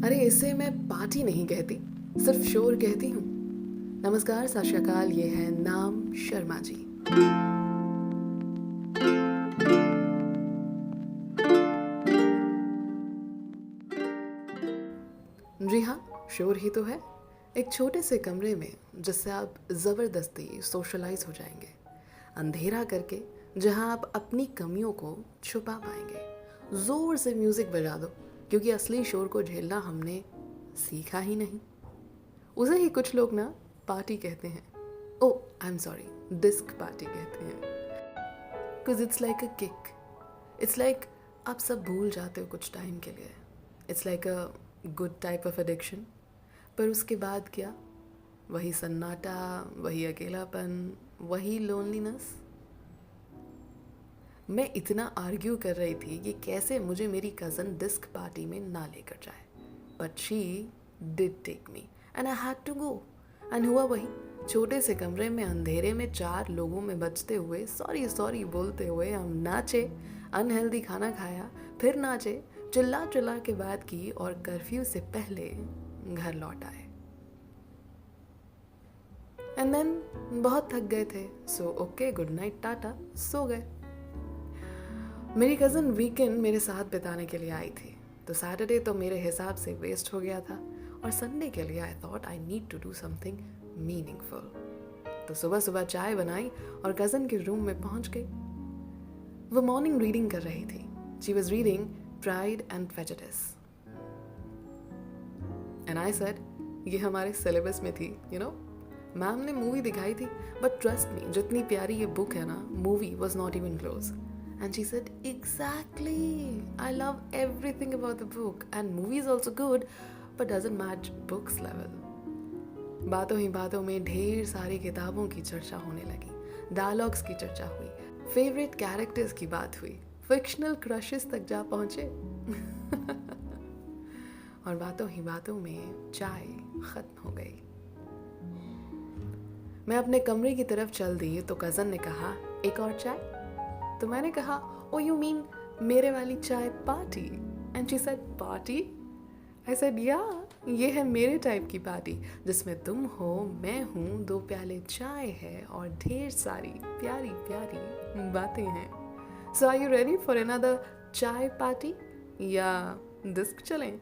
अरे इसे मैं पार्टी नहीं कहती, सिर्फ शोर कहती हूँ। नमस्कार, सत श्री अकाल, ये है नाम शर्मा जी। जी हाँ, शोर ही तो है। एक छोटे से कमरे में जिससे आप ज़बरदस्ती सोशलाइज हो जाएंगे, अंधेरा करके जहाँ आप अपनी कमियों को छुपा पाएंगे। ज़ोर से म्यूज़िक बजा दो, क्योंकि असली शोर को झेलना हमने सीखा ही नहीं। उसे ही कुछ लोग ना पार्टी कहते हैं। Oh I am sorry, disc party कहते हैं। Because it's like a kick. It's like आप सब भूल जाते हो कुछ टाइम के लिए। It's like a good type of addiction. पर उसके बाद क्या? वही सन्नाटा, वही अकेलापन, वही लोनलीनेस। मैं इतना आर्ग्यू कर रही थी कि कैसे मुझे मेरी कज़न डिस्क पार्टी में ना लेकर जाए, but she did take me and I had to go. And हुआ वही, छोटे से कमरे में अंधेरे में 4 लोगों में बचते हुए सॉरी सॉरी बोलते हुए हम नाचे, अनहेल्दी खाना खाया, फिर नाचे, चिल्ला चिल्ला के बात की और कर्फ्यू से पहले घर लौट आए। एंड देन बहुत थक गए थे, so okay good night tata, सो गए। मेरी कज़न वीकेंड मेरे साथ बिताने के लिए आई थी, तो सैटरडे तो मेरे हिसाब से वेस्ट हो गया था, और संडे के लिए I thought I need to do something meaningful. तो सुबह सुबह चाय बनाई और कज़न के रूम में पहुंच गई। वो मॉर्निंग रीडिंग कर रही थी। She was reading pride and prejudice. And I said, ये हमारे सिलेबस में थी, यू नो। मैम ने मूवी दिखाई थी, बट ट्रस्ट मी, जितनी प्यारी ये बुक है ना, movie was not even close. And she said, exactly. I love everything about the book. And movie is also good, but doesn't match book's level. बातों ही बातों में ढेर सारी किताबों की चर्चा होने लगी, डायलॉग्स की चर्चा हुई, फेवरेट कैरेक्टर्स की बात हुई, फिक्शनल क्रशेस तक जा पहुंचे। और बातों ही बातों में चाय खत्म हो गई। मैं अपने कमरे की तरफ चल दी तो कज़न ने कहा, एक और चाय? तो मैंने कहा, ओ यू मीन मेरे वाली चाय party? And she said, party? I said, या, ये है मेरे टाइप की पार्टी, जिसमें तुम हो, मैं हूँ, 2 प्याले चाय है और ढेर सारी प्यारी प्यारी बातें हैं। So are you ready for another chai party, या डिस्क चलें?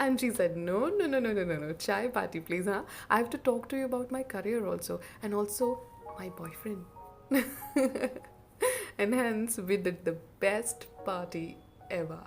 And she said, no no no no no no no, chai party please. हाँ, I have to talk to you about my career also, and also my boyfriend. And hence we did the best party ever.